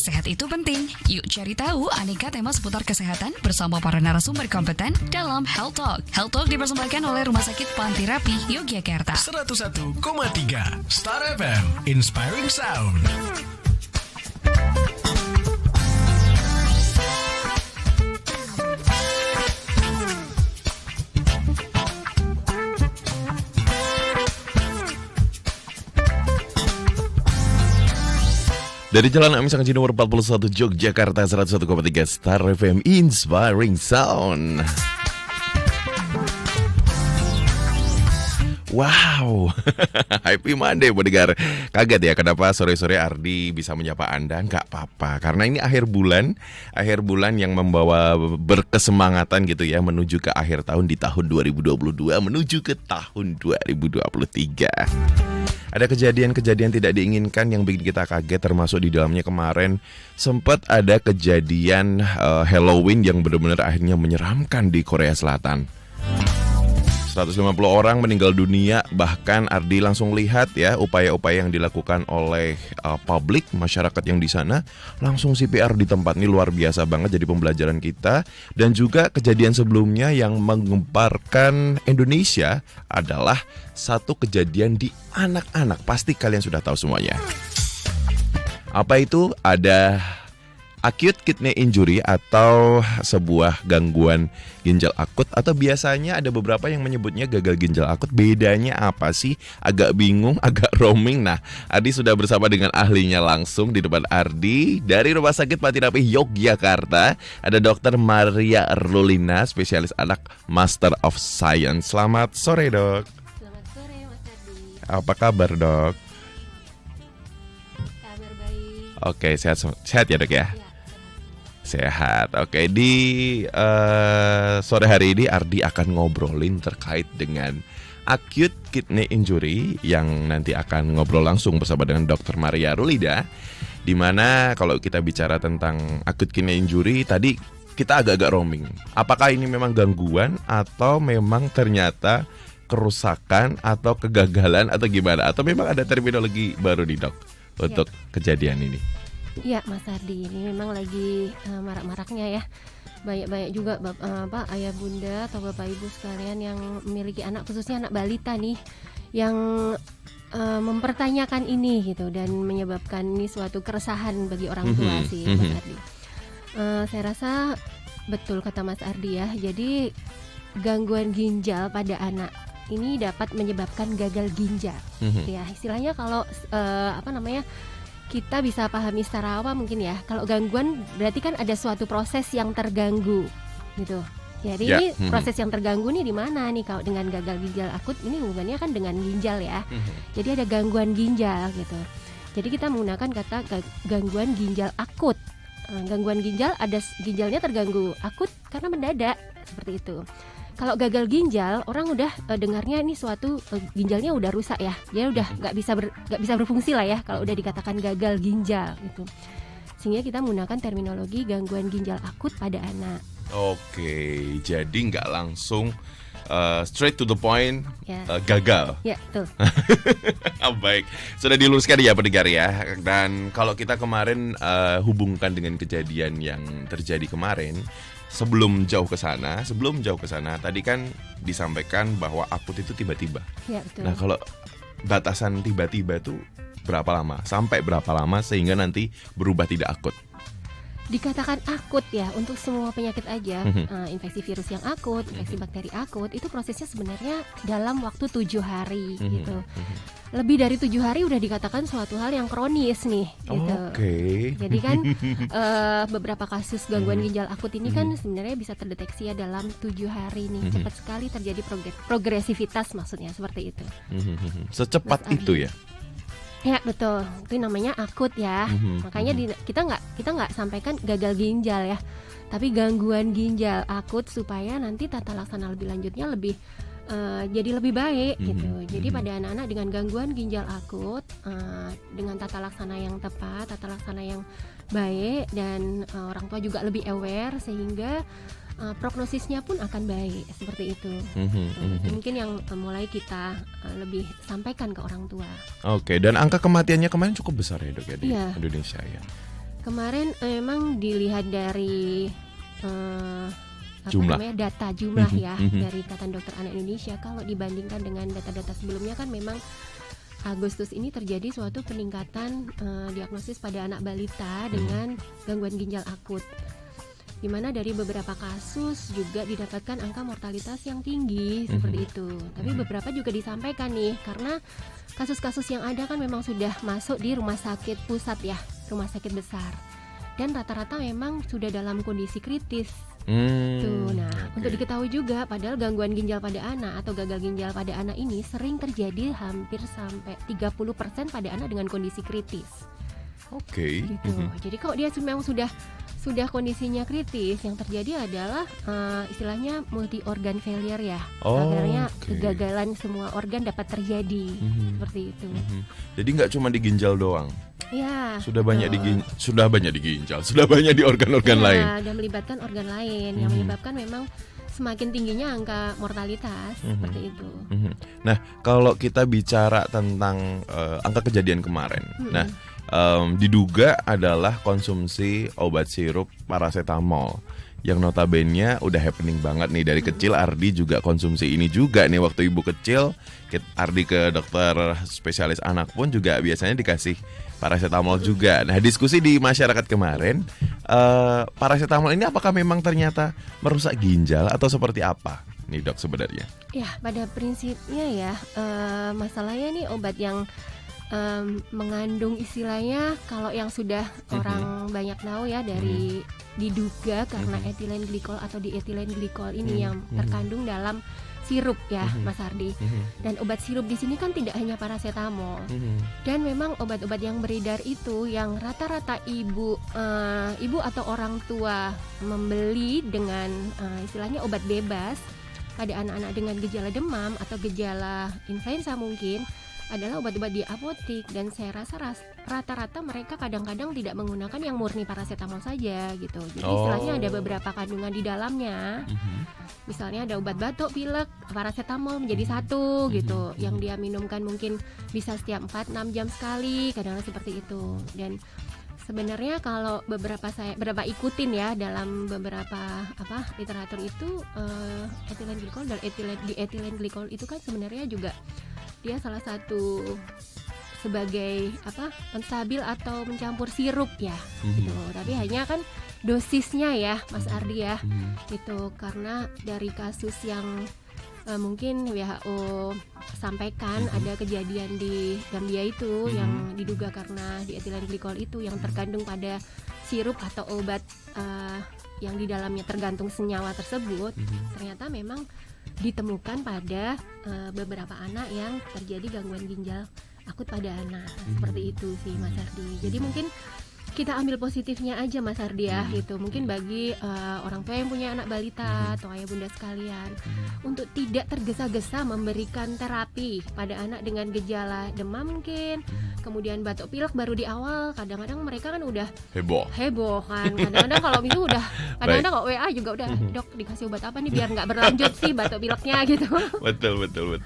Sehat itu penting. Yuk cari tahu aneka tema seputar kesehatan bersama para narasumber kompeten dalam Health Talk. Health Talk dipersembahkan oleh Rumah Sakit Pantirapi Yogyakarta. 101,3 Star FM, Inspiring Sound. Dari Jalan Amis Angci nomor 41 Yogyakarta 101,3 Star FM Inspiring Sound. Wow, happy Monday pendengar. Kaget ya kenapa sore-sore Ardi bisa menyapa Anda? Nggak apa-apa, karena ini akhir bulan yang membawa berkesemangatan gitu ya menuju ke akhir tahun di tahun 2022 menuju ke tahun 2023. Ada kejadian-kejadian tidak diinginkan yang bikin kita kaget, termasuk di dalamnya kemarin sempat ada kejadian Halloween yang benar-benar akhirnya menyeramkan di Korea Selatan. 150 orang meninggal dunia, bahkan Ardi langsung lihat ya upaya-upaya yang dilakukan oleh publik, masyarakat yang di sana, langsung CPR di tempat. Ini luar biasa banget jadi pembelajaran kita. Dan juga kejadian sebelumnya yang menggemparkan Indonesia adalah satu kejadian di anak-anak. Pasti kalian sudah tahu semuanya. Apa itu? Ada acute kidney injury atau sebuah gangguan ginjal akut, atau biasanya ada beberapa yang menyebutnya gagal ginjal akut. Bedanya apa sih? Agak bingung, agak roaming. Nah, Ardi sudah bersama dengan ahlinya langsung di depan Ardi dari Rumah Sakit Pantirapi Yogyakarta. Ada Dr. Maria Rulina, spesialis anak Master of Science. Selamat sore, Dok. Selamat sore, Mas Ardi. Apa kabar, Dok? Kabar baik. Oke, sehat ya, Dok ya? Sehat. Oke, di sore hari ini Ardi akan ngobrolin terkait dengan acute kidney injury yang nanti akan ngobrol langsung bersama dengan Dr. Maria Rulida. Dimana kalau kita bicara tentang acute kidney injury tadi kita agak-agak roaming. Apakah ini memang gangguan atau memang ternyata kerusakan atau kegagalan atau gimana? Atau memang ada terminologi baru nih, Dok, untuk kejadian ini? Iya, Mas Ardi, ini memang lagi marak-maraknya ya. Banyak-banyak juga ayah bunda atau bapak ibu sekalian yang memiliki anak, khususnya anak balita nih, yang mempertanyakan ini gitu, dan menyebabkan ini suatu keresahan bagi orang tua sih, Mas Ardi. Saya rasa betul kata Mas Ardi ya. Jadi gangguan ginjal pada anak ini dapat menyebabkan gagal ginjal. Ya, istilahnya kalau kita bisa pahami secara awam mungkin ya. Kalau gangguan berarti kan ada suatu proses yang terganggu gitu. Jadi ini proses yang terganggu nih di mana nih? Kalau dengan gagal ginjal akut ini hubungannya kan dengan ginjal ya. Jadi ada gangguan ginjal gitu. Jadi kita menggunakan kata gangguan ginjal akut. Gangguan ginjal, ada ginjalnya terganggu akut karena mendadak, seperti itu. Kalau gagal ginjal, orang udah dengarnya ini suatu ginjalnya udah rusak ya, dia udah nggak bisa berfungsi lah ya kalau udah dikatakan gagal ginjal gitu. Sehingga kita menggunakan terminologi gangguan ginjal akut pada anak. Oke, jadi nggak langsung straight to the point, Ya. gagal. Ya, betul. Baik, sudah diluruskan ya pendengar ya. Dan kalau kita kemarin hubungkan dengan kejadian yang terjadi kemarin. Sebelum jauh ke sana, tadi kan disampaikan bahwa akut itu tiba-tiba. Ya, betul. Nah, kalau batasan tiba-tiba itu berapa lama? Sampai berapa lama sehingga nanti berubah tidak akut? Dikatakan akut ya untuk semua penyakit aja, infeksi virus yang akut, infeksi bakteri akut, itu prosesnya sebenarnya dalam waktu 7 hari gitu. Lebih dari 7 hari udah dikatakan suatu hal yang kronis nih gitu. Jadi kan beberapa kasus gangguan ginjal akut ini kan sebenarnya bisa terdeteksi ya dalam 7 hari nih. Cepat sekali terjadi progresivitas, maksudnya seperti itu. Secepat itu ya? Ya, betul, itu namanya akut ya. Makanya kita nggak sampaikan gagal ginjal ya, tapi gangguan ginjal akut supaya nanti tata laksana lebih lanjutnya lebih jadi lebih baik gitu. Jadi pada anak-anak dengan gangguan ginjal akut, dengan tata laksana yang tepat, tata laksana yang baik, dan orang tua juga lebih aware, sehingga prognosisnya pun akan baik, seperti itu. Mungkin yang mulai kita lebih sampaikan ke orang tua. Oke, dan angka kematiannya kemarin cukup besar ya, Dok, ya, di Iya. Indonesia ya. Kemarin emang dilihat dari Jumlah. data jumlah ya Mhm. dari Ikatan Dokter Anak Indonesia. Kalau dibandingkan dengan data-data sebelumnya kan memang Agustus ini terjadi suatu peningkatan diagnosis pada anak balita dengan gangguan ginjal akut. Di mana dari beberapa kasus juga didapatkan angka mortalitas yang tinggi seperti itu. Tapi beberapa juga disampaikan nih karena kasus-kasus yang ada kan memang sudah masuk di rumah sakit pusat ya, rumah sakit besar. Dan rata-rata memang sudah dalam kondisi kritis. Tuh, nah Oke. untuk diketahui juga padahal gangguan ginjal pada anak atau gagal ginjal pada anak ini sering terjadi hampir sampai 30% pada anak dengan kondisi kritis. Oke. Gitu. Jadi kalau dia memang sudah kondisinya kritis, yang terjadi adalah istilahnya multi organ failure ya. Oh, Akhirnya oke. kegagalan semua organ dapat terjadi. Seperti itu. Jadi nggak cuma di ginjal doang, Ya. sudah banyak di betul. ginjal, sudah banyak di organ-organ Ya, lain. dan melibatkan organ lain yang menyebabkan memang semakin tingginya angka mortalitas seperti itu. Nah, kalau kita bicara tentang angka kejadian kemarin, nah diduga adalah konsumsi obat sirup paracetamol yang notabene udah happening banget nih dari kecil. Ardi juga konsumsi ini juga nih waktu ibu kecil. Ardi ke dokter spesialis anak pun juga biasanya dikasih paracetamol juga. Nah, diskusi di masyarakat kemarin, paracetamol ini apakah memang ternyata merusak ginjal atau seperti apa nih dok sebenarnya? Ya, pada prinsipnya ya, masalahnya nih obat yang mengandung istilahnya kalau yang sudah orang banyak tahu ya dari diduga karena ethylene glycol atau diethylene glycol ini yang terkandung dalam sirup ya, Mas Ardi. Dan obat sirup di sini kan tidak hanya paracetamol. Dan memang obat-obat yang beredar itu yang rata-rata ibu atau orang tua membeli dengan istilahnya obat bebas pada anak-anak dengan gejala demam atau gejala influenza mungkin adalah obat-obat di apotik, dan saya rasa rata-rata mereka kadang-kadang tidak menggunakan yang murni paracetamol saja gitu. Jadi istilahnya ada beberapa kandungan di dalamnya. Misalnya ada obat batuk, pilek, paracetamol menjadi satu gitu, yang dia minumkan mungkin bisa setiap 4-6 jam sekali, kadang-kadang seperti itu. Dan sebenarnya kalau beberapa ikutin ya dalam beberapa literatur itu ethylene glycol dan ethylene glycol itu kan sebenarnya juga dia salah satu sebagai penstabil atau mencampur sirup ya gitu. Tapi hanya kan dosisnya ya Mas Ardi ya gitu, karena dari kasus yang mungkin WHO sampaikan ada kejadian di Gambia itu yang diduga karena di ethylene glycol itu yang terkandung pada sirup atau obat yang di dalamnya tergantung senyawa tersebut, ternyata memang ditemukan pada beberapa anak yang terjadi gangguan ginjal akut pada anak. Seperti itu sih Mas Ardi. Jadi mungkin kita ambil positifnya aja Mas Ardi ya gitu. Mungkin bagi orang tua yang punya anak balita atau ayah bunda sekalian untuk tidak tergesa-gesa memberikan terapi pada anak dengan gejala demam mungkin, kemudian batuk pilek baru di awal. Kadang-kadang mereka kan udah heboh kan. Kadang-kadang kalau itu udah kadang-kadang kok WA juga udah, dok dikasih obat apa nih biar nggak berlanjut sih batuk pileknya gitu. Betul.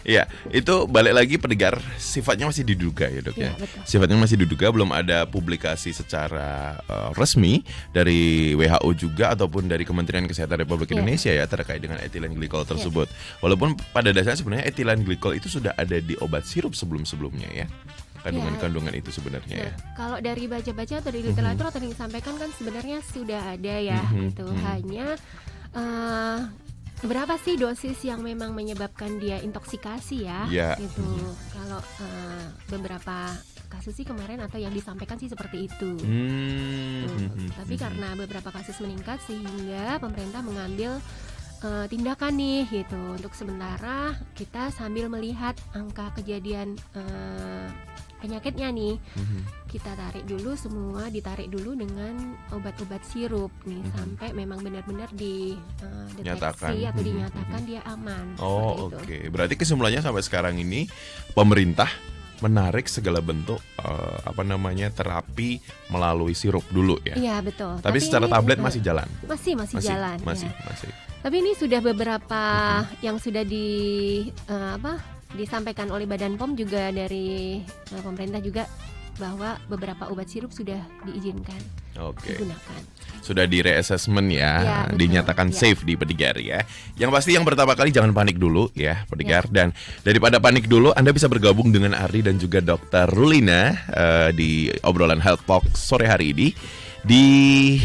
Iya, itu balik lagi pendengar, sifatnya masih diduga ya dok ya. Betul. Sifatnya masih diduga, belum ada publikasi secara resmi dari WHO juga ataupun dari Kementerian Kesehatan Republik Indonesia ya terkait dengan ethylene glycol tersebut. Walaupun pada dasarnya sebenarnya ethylene glycol itu sudah ada di obat sirup sebelum-sebelumnya ya. Kandungan-kandungan itu sebenarnya ya. Kalau dari baca-baca atau dari literatur atau yang disampaikan kan sebenarnya sudah ada ya gitu. Hanya berapa sih dosis yang memang menyebabkan dia intoksikasi ya gitu. Kalau beberapa kasus sih kemarin atau yang disampaikan sih seperti itu. Tapi karena beberapa kasus meningkat sehingga pemerintah mengambil tindakan nih gitu. Untuk sementara kita sambil melihat angka kejadian penyakitnya nih, kita ditarik dulu dengan obat-obat sirup nih sampai memang benar-benar dideteksi atau dinyatakan dia aman. Oke. Berarti kesimpulannya sampai sekarang ini pemerintah menarik segala bentuk terapi melalui sirup dulu ya. Iya betul. Tapi secara tablet masih jalan. Masih jalan. Masih. Tapi ini sudah beberapa yang sudah disampaikan oleh Badan POM juga dari pemerintah juga bahwa beberapa obat sirup sudah diizinkan Oke. digunakan. Sudah di reassessment ya, Ya, betul. dinyatakan Ya. safe di Pendengar ya. Yang pasti yang pertama kali jangan panik dulu ya Pendengar, dan daripada panik dulu Anda bisa bergabung dengan Ardi dan juga Dr. Rulina di obrolan Health Talk sore hari ini di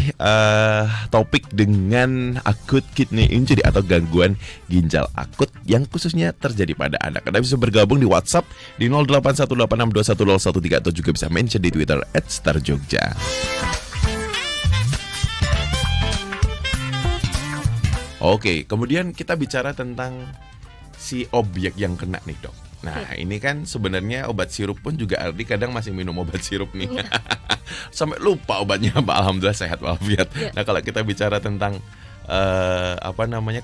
topik dengan acute kidney injury atau gangguan ginjal akut yang khususnya terjadi pada anak. Anda bisa bergabung di WhatsApp di 0818621013 atau juga bisa mention di Twitter @starjogja. Oke, kemudian kita bicara tentang si objek yang kena nih dok. Nah ini kan sebenarnya obat sirup pun juga Ardi kadang masih minum obat sirup nih. Sampai lupa obatnya apa, alhamdulillah sehat walafiat. Nah kalau kita bicara tentang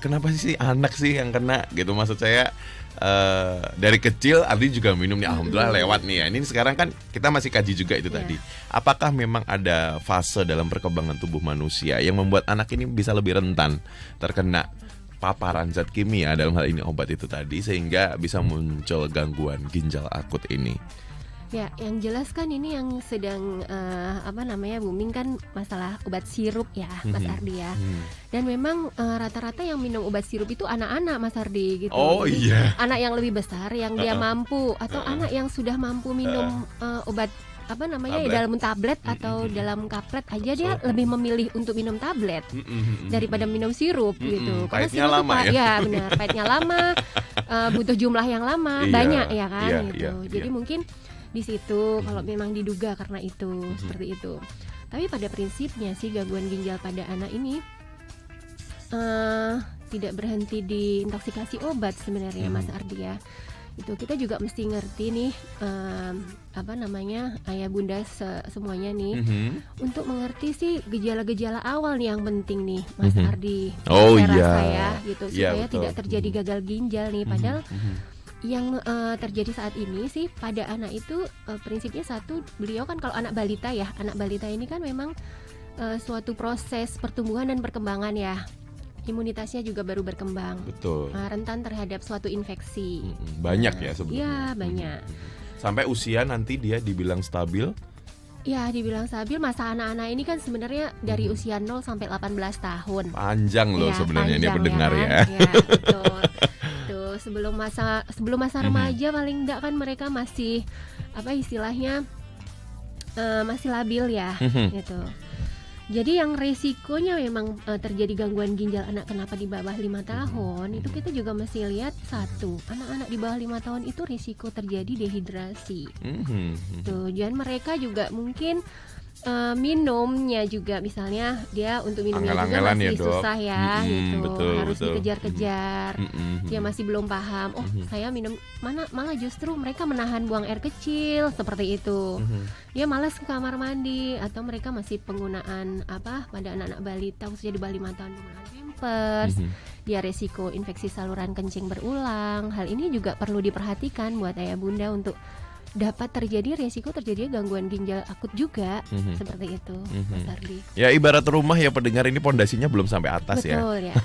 kenapa sih anak sih yang kena gitu, maksud saya dari kecil Ardi juga minum nih, alhamdulillah lewat nih ya. Ini sekarang kan kita masih kaji juga itu tadi. Apakah memang ada fase dalam perkembangan tubuh manusia yang membuat anak ini bisa lebih rentan terkena paparan zat kimia, dalam hal ini obat itu tadi, sehingga bisa muncul gangguan ginjal akut ini? Ya, yang jelas kan ini yang sedang booming kan masalah obat sirup ya, Mas Ardi ya. Dan memang rata-rata yang minum obat sirup itu anak-anak, Mas Ardi gitu. Oh Jadi, iya. anak yang lebih besar yang dia mampu, atau anak yang sudah mampu minum obat Tablet. dalam tablet atau dalam kaplet aja, dia lebih memilih untuk minum tablet daripada minum sirup gitu. Karena Pahitnya sirup lama tuh, ya. benar, pahitnya lama, butuh jumlah yang lama, Iya, banyak ya kan iya, gitu. iya, Jadi iya. mungkin di situ kalau memang diduga karena itu seperti itu. Tapi pada prinsipnya sih gangguan ginjal pada anak ini tidak berhenti di intoksikasi obat sebenarnya, Mas Ardi ya. Itu kita juga mesti ngerti nih ayah bunda semuanya nih untuk mengerti sih gejala-gejala awal nih yang penting nih, Mas Ardi. Oh, Saya iya. rasa ya gitu, Iya, supaya betul. tidak terjadi gagal ginjal nih. Padahal yang terjadi saat ini sih pada anak itu prinsipnya satu, beliau kan kalau anak balita ini kan memang suatu proses pertumbuhan dan perkembangan ya. Imunitasnya juga baru berkembang, Betul. rentan terhadap suatu infeksi. Banyak ya sebenarnya. Iya, banyak. Sampai usia nanti dia dibilang stabil. Ya, dibilang stabil. Masa anak-anak ini kan sebenarnya dari usia 0 sampai 18 tahun. Panjang loh Ya, sebenarnya ini panjang pendengar kan? ya. Ya, betul. Tuh, sebelum masa remaja paling enggak kan mereka masih istilahnya masih labil ya, gitu. Jadi yang resikonya memang terjadi gangguan ginjal anak kenapa di bawah 5 tahun, itu kita juga mesti lihat satu, anak-anak di bawah 5 tahun itu risiko terjadi dehidrasi. Tuh, dan mereka juga mungkin minumnya juga misalnya dia untuk minumnya juga Angel-angelan ya, masih Dok. susah ya gitu, betul, harus betul. dikejar-kejar. Dia masih belum paham. Oh, saya minum malah justru mereka menahan buang air kecil seperti itu. Dia malas ke kamar mandi, atau mereka masih penggunaan pada anak-anak balita khususnya di bawah 5 tahun penggunaan pampers. Dia resiko infeksi saluran kencing berulang. Hal ini juga perlu diperhatikan buat ayah bunda untuk dapat terjadi resiko terjadi gangguan ginjal akut juga, seperti itu, Mas Ardi. Ya ibarat rumah ya pendengar, ini pondasinya belum sampai atas ya. Betul ya.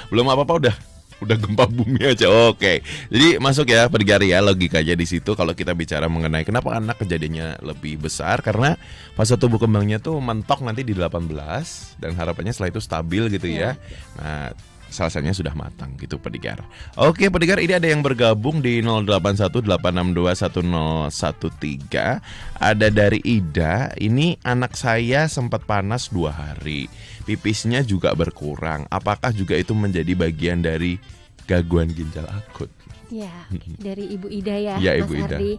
Belum apa-apa udah gempa bumi aja. Oke. Jadi masuk ya pendengar ya, logikanya di situ kalau kita bicara mengenai kenapa anak kejadiannya lebih besar, karena fase tubuh kembangnya tuh mentok nanti di 18 dan harapannya setelah itu stabil gitu ya. Nah, salsanya sudah matang gitu pendengar. Oke pendengar, ini ada yang bergabung di 0818621013. Ada dari Ida. Ini anak saya sempat panas 2 hari. Pipisnya juga berkurang. Apakah juga itu menjadi bagian dari gangguan ginjal akut? Ya, dari Ibu Ida ya, Ya, Mas Ibu Ida. Ardi.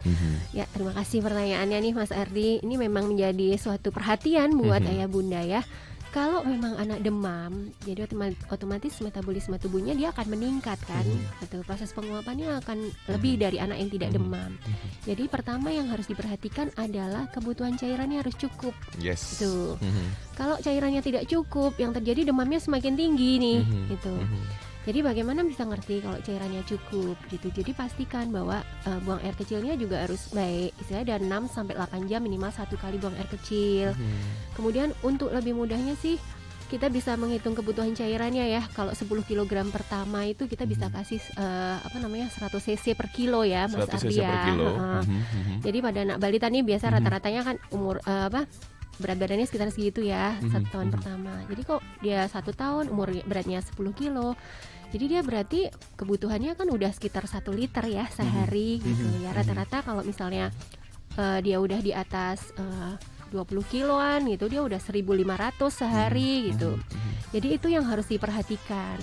Ya, terima kasih pertanyaannya nih Mas Ardi. Ini memang menjadi suatu perhatian buat ayah bunda ya. Kalau memang anak demam, jadi otomatis metabolisme tubuhnya dia akan meningkat kan, gitu. Proses penguapannya akan lebih dari anak yang tidak demam. Jadi pertama yang harus diperhatikan adalah kebutuhan cairannya harus cukup. Yes. Tuh. Kalau cairannya tidak cukup, yang terjadi demamnya semakin tinggi nih, gitu. Jadi bagaimana bisa ngerti kalau cairannya cukup gitu. Jadi pastikan bahwa buang air kecilnya juga harus baik. Istilahnya dari 6 sampai 8 jam minimal 1 kali buang air kecil. Kemudian untuk lebih mudahnya sih kita bisa menghitung kebutuhan cairannya ya. Kalau 10 kg pertama itu kita bisa kasih 100 cc per kilo ya, Mas 100 Ardi cc ya. per kilo. Jadi pada anak balita nih biasa rata-ratanya kan umur berat badannya sekitar segitu ya, 1 tahun pertama. Jadi kok dia 1 tahun umur beratnya 10 kilo. Jadi dia berarti kebutuhannya kan udah sekitar 1 liter ya sehari gitu ya. Rata-rata kalau misalnya dia udah di atas 20 kiloan gitu, dia udah 1.500 sehari gitu. Jadi itu yang harus diperhatikan.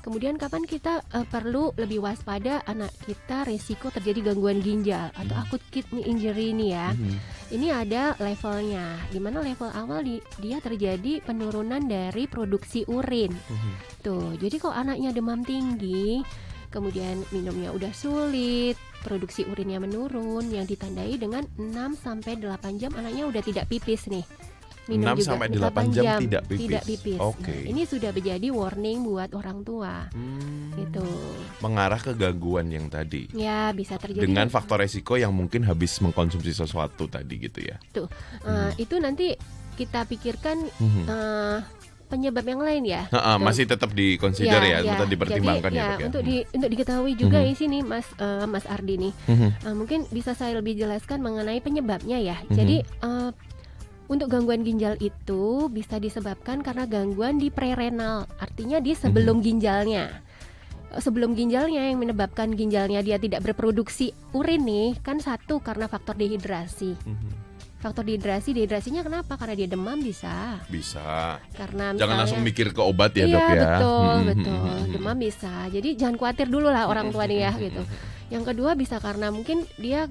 Kemudian kapan kita perlu lebih waspada anak kita resiko terjadi gangguan ginjal atau acute kidney injury ini ya. Ini ada levelnya. Di mana level awal dia terjadi penurunan dari produksi urin. Tuh, jadi kalau anaknya demam tinggi, kemudian minumnya udah sulit, produksi urinnya menurun, yang ditandai dengan 6-8 jam anaknya udah tidak pipis nih. Minum 6-8 jam tidak pipis. Oke. Nah, ini sudah menjadi warning buat orang tua. Gitu. Mengarah ke gangguan yang tadi. Ya, bisa terjadi Dengan faktor resiko yang mungkin habis mengkonsumsi sesuatu tadi gitu ya. Tuh. Itu nanti kita pikirkan penyebab yang lain ya. Masih tetap di-consider ya, tetap dipertimbangkan jadi, ya, Dok ya. Untuk diketahui juga di sini Mas Ardi nih. Mungkin bisa saya lebih jelaskan mengenai penyebabnya ya. Jadi untuk gangguan ginjal itu bisa disebabkan karena gangguan di prerenal, artinya di sebelum ginjalnya. Sebelum ginjalnya yang menyebabkan ginjalnya dia tidak berproduksi urin nih, kan satu karena faktor dehidrasi. Faktor dehidrasinya kenapa? Karena dia demam bisa. Karena jangan langsung mikir ke obat ya, Dok ya. Iya, betul. Demam bisa. Jadi jangan khawatir dulu lah orang tua nih ya gitu. Yang kedua bisa karena mungkin dia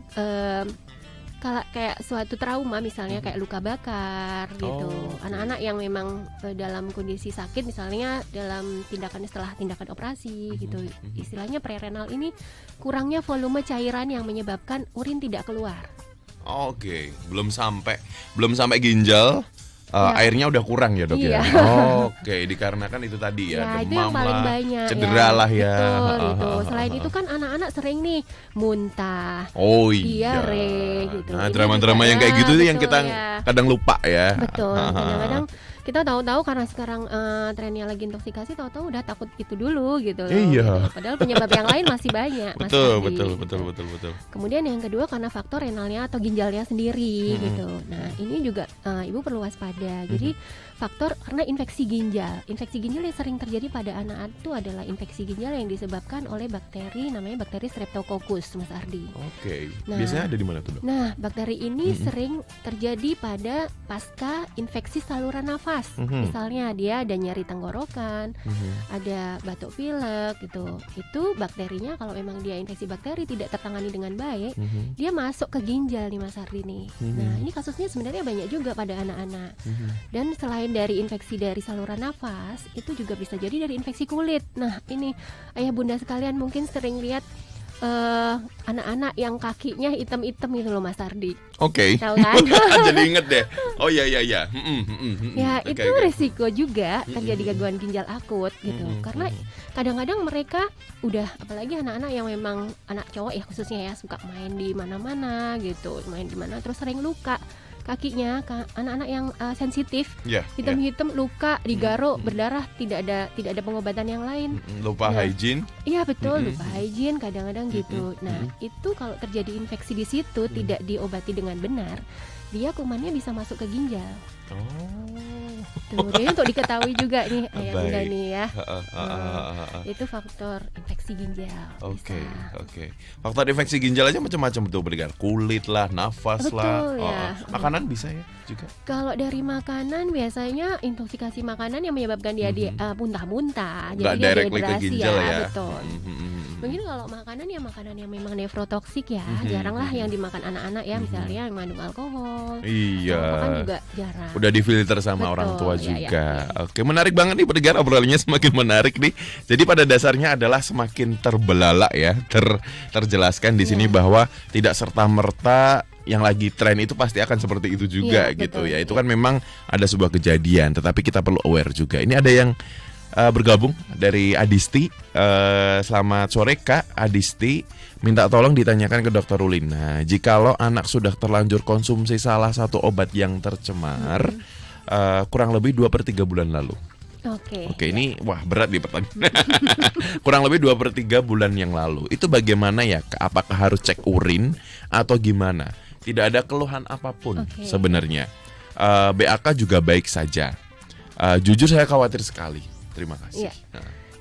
kayak suatu trauma misalnya kayak luka bakar gitu. Anak-anak yang memang dalam kondisi sakit misalnya dalam setelah tindakan operasi gitu. Istilahnya prerenal ini kurangnya volume cairan yang menyebabkan urin tidak keluar. Oke, belum sampai ginjal airnya udah kurang ya, Dok ya. Oke, dikarenakan itu tadi ya, itu yang demam paling lah, banyak cedera lah ya. Betul, gitu. Selain itu kan anak-anak sering nih muntah, diare gitu. Nah, drama-drama yang kayak gitu yang kita kadang lupa ya. Betul. Kadang-kadang kita tahu-tahu karena sekarang trennya lagi intoksikasi, tahu-tahu udah takut itu dulu gitu loh. Iya. Gitu. Padahal penyebab yang lain masih banyak. Betul. Kemudian yang kedua karena faktor renalnya atau ginjalnya sendiri gitu. Nah ini juga ibu perlu waspada. Jadi faktor karena infeksi ginjal. Infeksi ginjal yang sering terjadi pada anak-anak itu adalah infeksi ginjal yang disebabkan oleh bakteri namanya bakteri Streptococcus, Mas Ardi. Oke. Biasanya ada di mana tuh, Dok? Nah bakteri ini sering terjadi pada pasca infeksi saluran nafas. Misalnya dia ada nyeri tenggorokan, ada batuk pilek gitu. Itu bakterinya kalau memang dia infeksi bakteri tidak tertangani dengan baik, dia masuk ke ginjal nih Mas Ardi nih. Nah ini kasusnya sebenarnya banyak juga pada anak-anak. Dan selain dari infeksi dari saluran nafas, itu juga bisa jadi dari infeksi kulit. Nah ini ayah bunda sekalian mungkin sering lihat anak-anak yang kakinya hitam-hitam gitu loh Mas Ardi. Oke. Tahu kan? Jadi inget deh. Oh iya. Ya itu resiko juga terjadi gangguan ginjal akut gitu. Karena kadang-kadang mereka udah, apalagi anak-anak yang memang anak cowok ya khususnya ya, suka main di mana-mana gitu, main di mana terus sering luka kakinya. Anak-anak yang sensitif, hitam-hitam, luka, digaruk, berdarah, tidak ada pengobatan yang lain. Lupa hygiene. Iya betul, lupa hygiene kadang-kadang gitu. Nah itu kalau terjadi infeksi di situ tidak diobati dengan benar, dia kumannya bisa masuk ke ginjal. Jadi untuk diketahui juga nih ayah bunda nih ya. Itu faktor infeksi ginjal. Oke. Faktor infeksi ginjal aja macam-macam tuh, berikan kulit lah, nafas lah. Makanan bisa ya juga. Kalau dari makanan biasanya intoksikasi makanan yang menyebabkan dia muntah-muntah, jadi dia dehidrasi ya. Betul. Mungkin kalau makanan yang memang nefrotoksik ya, jarang lah yang dimakan anak-anak ya, misalnya yang mengandung alkohol. Iya. Makan juga jarang. Udah difilter sama orang tua juga. Oke, menarik banget nih pendengar, obrolannya semakin menarik nih. Jadi pada dasarnya adalah semakin terbelalak ya, terjelaskan di sini bahwa tidak serta-merta yang lagi tren itu pasti akan seperti itu juga gitu ya. Itu kan memang ada sebuah kejadian, tetapi kita perlu aware juga. Ini ada yang bergabung dari Adisti. Selamat sore Kak Adisti, minta tolong ditanyakan ke Dokter Ulin. Nah, jikalau anak sudah terlanjur konsumsi salah satu obat yang tercemar kurang lebih 2/3 bulan lalu, Oke, ini wah berat nih pertanyaan. Kurang lebih 2/3 bulan yang lalu. Itu bagaimana ya? Apakah harus cek urin atau gimana? Tidak ada keluhan apapun sebenarnya. BAK juga baik saja. Jujur saya khawatir sekali. Terima kasih. Iya.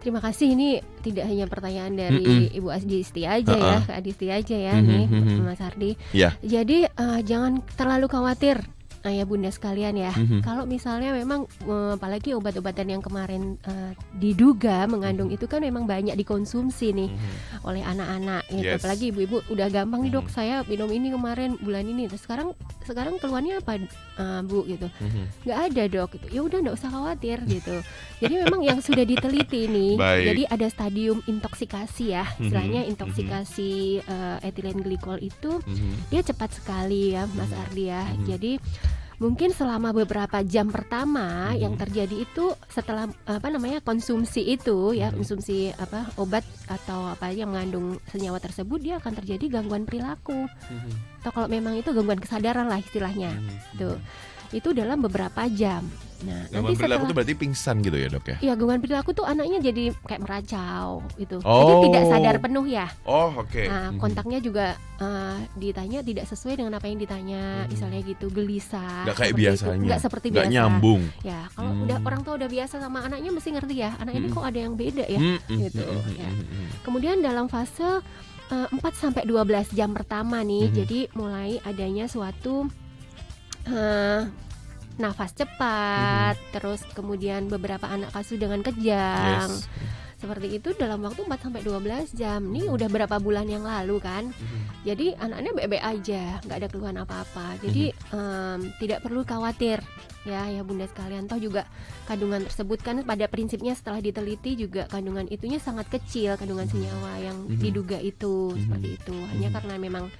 Terima kasih, ini tidak hanya pertanyaan dari Ibu Adisti aja ya, Kak Adisti aja ya nih, Mas Ardi. Ya. Jadi jangan terlalu khawatir. Ya bunda sekalian ya, kalau misalnya memang apalagi obat-obatan yang kemarin diduga mengandung itu kan memang banyak dikonsumsi nih oleh anak-anak gitu. Apalagi ibu-ibu udah gampang nih dok, saya minum ini kemarin bulan ini, terus sekarang keluhannya apa Bu gitu, nggak ada dok gitu. Ya udah nggak usah khawatir gitu. Jadi memang yang sudah diteliti nih, jadi ada stadium intoksikasi ya, istilahnya intoksikasi etilen glikol itu dia cepat sekali ya Mas Ardi ya. Jadi mungkin selama beberapa jam pertama yang terjadi itu setelah konsumsi itu ya, konsumsi obat atau apa yang mengandung senyawa tersebut, dia akan terjadi gangguan perilaku. Atau kalau memang itu gangguan kesadaran lah istilahnya. Tuh. Itu dalam beberapa jam. Nah, gangguan perilaku itu berarti pingsan gitu ya dok ya? Iya, gangguan perilaku tuh anaknya jadi kayak meracau gitu. Jadi tidak sadar penuh ya. Nah, kontaknya juga ditanya tidak sesuai dengan apa yang ditanya, misalnya gitu, gelisah. Nggak kayak biasanya. Nggak seperti biasa. Nggak nyambung. Ya, kalau udah orang tua udah biasa sama anaknya mesti ngerti ya. Anak ini kok ada yang beda ya, gitu. Ya. Kemudian dalam fase 4-12 jam pertama nih, jadi mulai adanya suatu nafas cepat, terus kemudian beberapa anak kasus dengan kejang. Seperti itu dalam waktu 4-12 jam. Ini udah berapa bulan yang lalu kan. Jadi anaknya baik-baik aja, nggak ada keluhan apa-apa. Jadi tidak perlu khawatir ya bunda sekalian. Toh juga kandungan tersebut kan pada prinsipnya setelah diteliti juga kandungan itunya sangat kecil, kandungan senyawa yang diduga itu seperti itu. Hanya karena memang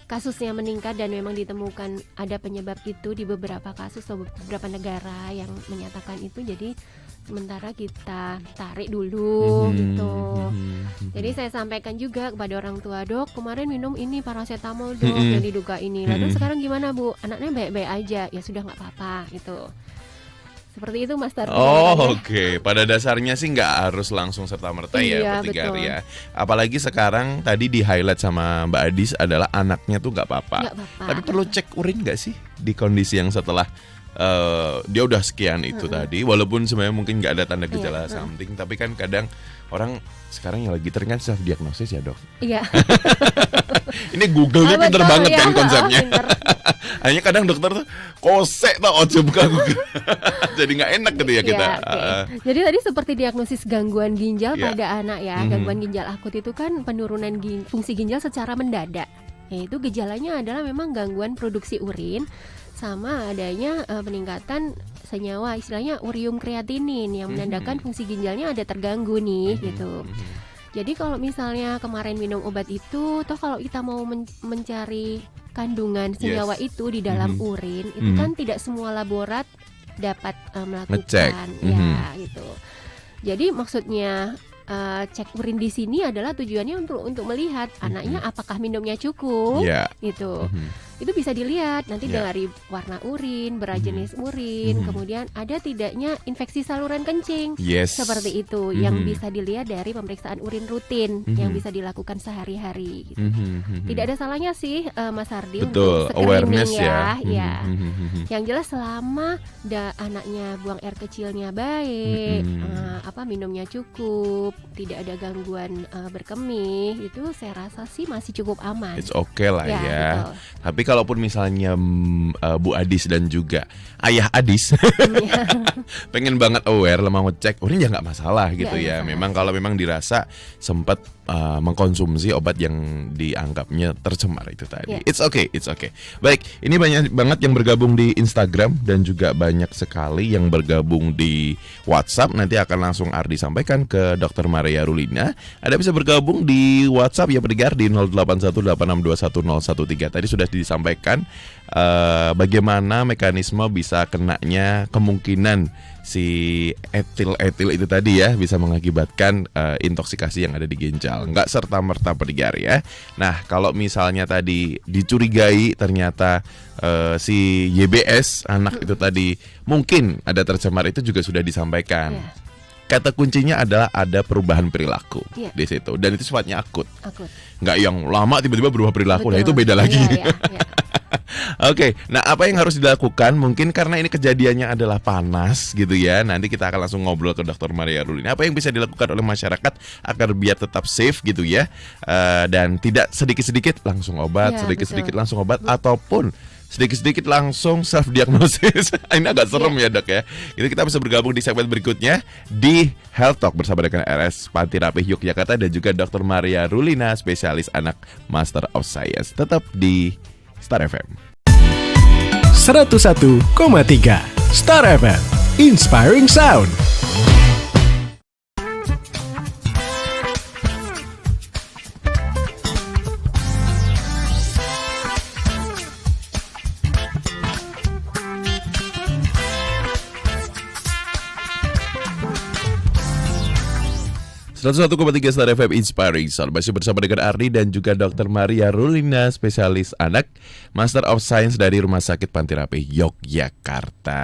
kasusnya meningkat dan memang ditemukan ada penyebab itu di beberapa kasus atau beberapa negara yang menyatakan itu, jadi sementara kita tarik dulu gitu. Jadi saya sampaikan juga kepada orang tua, dok kemarin minum ini paracetamol dok yang diduga ini, lalu sekarang gimana Bu? Anaknya baik-baik aja, ya sudah nggak apa-apa gitu. Seperti itu Mas Tardi. Oke. Pada dasarnya sih nggak harus langsung serta-merta ya bertiga hari ya. Apalagi sekarang tadi di highlight sama Mbak Adis adalah anaknya tuh nggak apa-apa. Tapi perlu cek urin nggak sih di kondisi yang setelah dia udah sekian itu tadi, walaupun sebenarnya mungkin nggak ada tanda gejala something, tapi kan kadang orang sekarang yang lagi kan self diagnosis ya dok. Iya. Ini Google-nya pinter banget kan konsepnya. Hanya kadang dokter tuh kosek tau ojo buka Google. Jadi nggak enak gitu ya kita. Jadi tadi seperti diagnosis gangguan ginjal pada anak ya. Gangguan ginjal akut itu kan penurunan fungsi ginjal secara mendadak. Yaitu gejalanya adalah memang gangguan produksi urin sama adanya peningkatan senyawa istilahnya urium kreatinin yang menandakan fungsi ginjalnya ada terganggu nih gitu. Jadi kalau misalnya kemarin minum obat itu, toh kalau kita mau mencari kandungan senyawa itu di dalam urin, itu kan tidak semua laborat dapat melakukan ya gitu. Jadi maksudnya cek urin di sini adalah tujuannya untuk melihat anaknya apakah minumnya cukup gitu. Itu bisa dilihat nanti dari warna urin, berat jenis urin, kemudian ada tidaknya infeksi saluran kencing. Seperti itu yang bisa dilihat dari pemeriksaan urin rutin yang bisa dilakukan sehari-hari gitu. Tidak ada salahnya sih Mas Hardi untuk screening ya. Yang jelas selama anaknya buang air kecilnya baik, minumnya cukup, tidak ada gangguan berkemih, itu saya rasa sih masih cukup aman. It's okay lah ya. Tapi kalaupun misalnya Bu Adis dan juga Ayah Adis pengen banget aware, mau ngecek urin ya nggak masalah gitu ya. Memang kalau memang dirasa sempat mengkonsumsi obat yang dianggapnya tercemar itu tadi, it's okay. Baik, ini banyak banget yang bergabung di Instagram dan juga banyak sekali yang bergabung di WhatsApp. Nanti akan langsung Ardi sampaikan ke Dr. Maria Rulina. Ada bisa bergabung di WhatsApp ya pendengar di 0818621013. Tadi sudah disampaikan bagaimana mekanisme bisa kenanya kemungkinan si etil itu tadi ya bisa mengakibatkan intoksikasi yang ada di ginjal. Nggak serta-merta pendengar ya. Nah, kalau misalnya tadi dicurigai ternyata si YBS anak itu tadi mungkin ada tercemar, itu juga sudah disampaikan. Kata kuncinya adalah ada perubahan perilaku di situ, dan itu sifatnya akut. Nggak yang lama tiba-tiba berubah perilaku. Nah, itu beda lagi. Oke, nah apa yang harus dilakukan? Mungkin karena ini kejadiannya adalah panas gitu ya. Nanti kita akan langsung ngobrol ke Dr. Maria Rulina. Apa yang bisa dilakukan oleh masyarakat agar biar tetap safe gitu ya, dan tidak sedikit-sedikit langsung obat, sedikit-sedikit langsung obat, ataupun sedikit-sedikit langsung self-diagnosis. Ini agak serem ya dok ya. Jadi kita bisa bergabung di segmen berikutnya di Health Talk bersama dengan RS Panti Rapih Yogyakarta dan juga Dr. Maria Rulina, spesialis anak Master of Science. Tetap di Star FM 101,3 Star FM, Inspiring Sound. Satu 101,3 Star FM Inspiring Sound. Masih bersama dengan Ardi dan juga Dr. Maria Rulina, spesialis anak Master of Science dari Rumah Sakit Panti Rapih Yogyakarta.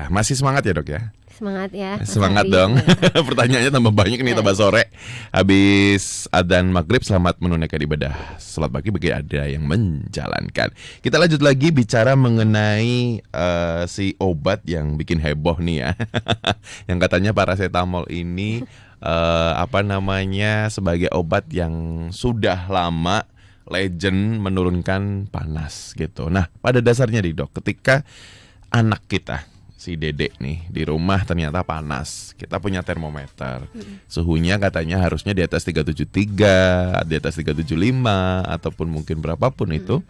Masih semangat ya dok ya? Semangat ya. Semangat dong. Pertanyaannya tambah banyak nih, tambah sore. Habis adzan maghrib, selamat menunaikan ibadah salat pagi bagi ada yang menjalankan. Kita lanjut lagi bicara mengenai si obat yang bikin heboh nih ya. Yang katanya paracetamol ini sebagai obat yang sudah lama legend menurunkan panas gitu. Nah, pada dasarnya nih dok, ketika anak kita si Dedek nih di rumah ternyata panas, kita punya termometer, suhunya katanya harusnya di atas 373, di atas 375 ataupun mungkin berapapun itu.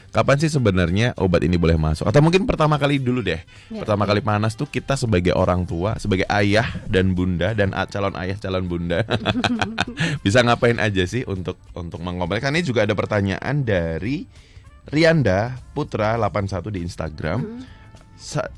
Kapan sih sebenarnya obat ini boleh masuk? Atau mungkin pertama kali dulu deh. Pertama kali panas tuh kita sebagai orang tua, sebagai ayah dan bunda dan calon ayah calon bunda bisa ngapain aja sih untuk mengobati? Ini juga ada pertanyaan dari Rianda Putra 81 di Instagram.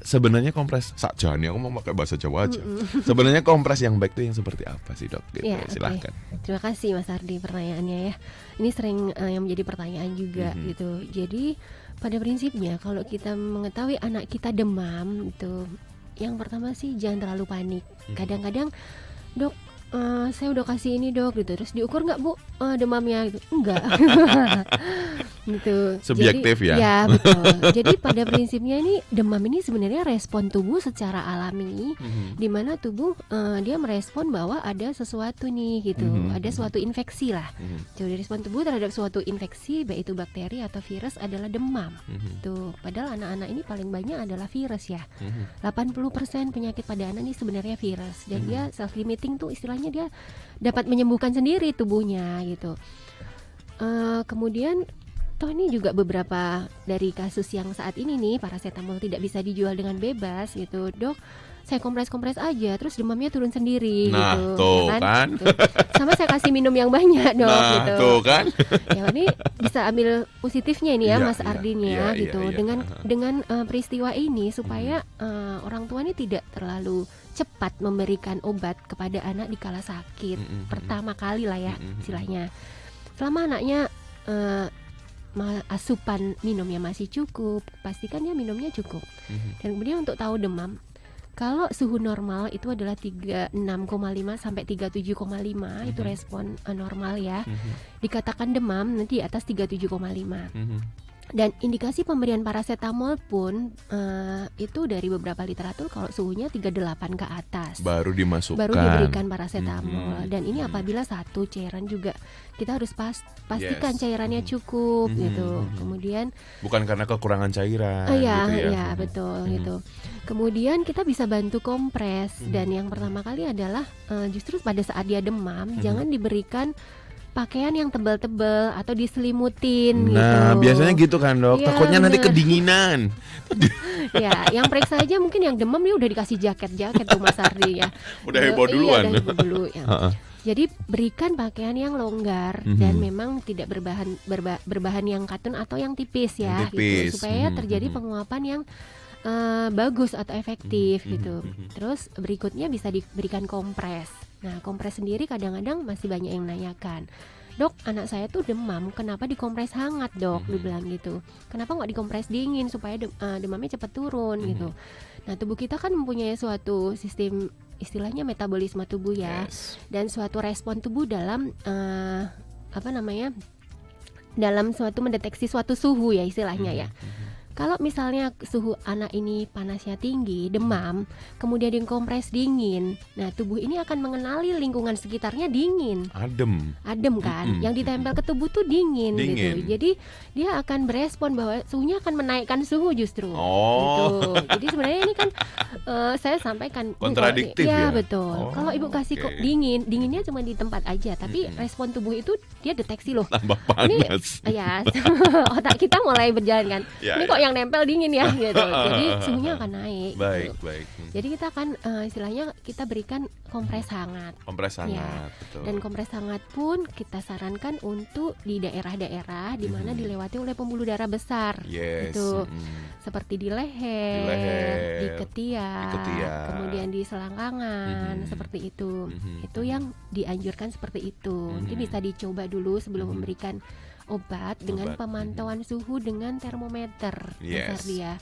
Sebenarnya kompres sakjane, aku mau pakai bahasa Jawa aja. Sebenarnya kompres yang baik itu yang seperti apa sih dok? Gitu. Silahkan. Terima kasih Mas Ardi pertanyaannya ya. Ini sering yang menjadi pertanyaan juga gitu. Jadi pada prinsipnya kalau kita mengetahui anak kita demam itu, yang pertama sih jangan terlalu panik. Kadang-kadang dok, saya udah kasih ini dok gitu, terus diukur nggak bu demamnya gitu, enggak. Gitu. Subjektif ya. Ya betul. Jadi pada prinsipnya ini demam ini sebenarnya respon tubuh secara alami, di mana tubuh dia merespon bahwa ada sesuatu nih gitu, ada suatu infeksi lah. Jadi respon tubuh terhadap suatu infeksi baik itu bakteri atau virus adalah demam. Tuh, padahal anak-anak ini paling banyak adalah virus ya. 80% penyakit pada anak ini sebenarnya virus, dan dia self limiting tuh istilahnya dia dapat menyembuhkan sendiri tubuhnya gitu. Kemudian toh ini juga beberapa dari kasus yang saat ini nih paracetamol tidak bisa dijual dengan bebas gitu. Dok, saya kompres-kompres aja terus demamnya turun sendiri gitu. Tuh kan. Gitu. Sama saya kasih minum yang banyak dok gitu. Tuh kan. Ya ini bisa ambil positifnya ini ya Mas Ardin ya gitu. Dengan peristiwa ini supaya orang tua ini tidak terlalu cepat memberikan obat kepada anak di kala sakit. Pertama kali lah ya istilahnya. Selama anaknya asupan minumnya masih cukup, pastikan dia minumnya cukup. Dan kemudian untuk tahu demam, kalau suhu normal itu adalah 36,5 sampai 37,5 itu respon normal ya. Dikatakan demam nanti di atas 37,5. Dan indikasi pemberian paracetamol pun itu dari beberapa literatur kalau suhunya 38 ke atas baru dimasukkan, baru diberikan paracetamol. Dan ini apabila satu cairan juga kita harus pastikan cairannya cukup gitu. Kemudian bukan karena kekurangan cairan gitu ya. Iya, betul gitu. Kemudian kita bisa bantu kompres, dan yang pertama kali adalah justru pada saat dia demam jangan diberikan pakaian yang tebal-tebal atau diselimutin gitu. Nah, biasanya gitu kan dok. Ya, takutnya nanti kedinginan. Ya, yang periksa aja mungkin yang demam dia udah dikasih jaket tuh Mas Ardi ya. Udah heboh duluan. Iya, udah heboh dulu ya. Jadi berikan pakaian yang longgar dan memang tidak berbahan yang katun atau yang tipis ya. Yang tipis. Gitu, supaya terjadi penguapan yang bagus atau efektif gitu. Terus berikutnya bisa diberikan kompres. Nah, kompres sendiri kadang-kadang masih banyak yang menanyakan, "Dok, anak saya tuh demam, kenapa dikompres hangat, Dok?" Dibilang gitu. "Kenapa nggak dikompres dingin supaya demamnya cepat turun?" gitu. Nah, tubuh kita kan mempunyai suatu sistem istilahnya metabolisme tubuh ya, dan suatu respon tubuh dalam dalam suatu mendeteksi suatu suhu ya istilahnya ya. Kalau misalnya suhu anak ini panasnya tinggi, demam, kemudian dikompres dingin, nah tubuh ini akan mengenali lingkungan sekitarnya dingin. Adem kan, yang ditempel ke tubuh tuh dingin gitu. Jadi dia akan berespon bahwa suhunya akan menaikkan suhu justru. Gitu. Jadi sebenarnya ini kan saya sampaikan kontradiktif ya. Betul. Kalau ibu kasih kok dinginnya cuma di tempat aja, tapi respon tubuh itu dia deteksi loh. Tambah panas. Ini ya otak kita mulai berjalan kan. Ini kok yang nempel dingin ya gitu. Jadi suhunya akan naik. Baik. Jadi kita akan istilahnya kita berikan kompres hangat. Betul. Dan kompres hangat pun kita sarankan untuk di daerah-daerah di mana dilewati oleh pembuluh darah besar. Gitu. Seperti di leher, di ketiak, kemudian di selangkangan, seperti itu. Itu yang dianjurkan seperti itu. Nanti bisa dicoba dulu sebelum memberikan obat dengan pemantauan suhu dengan termometer besar dia.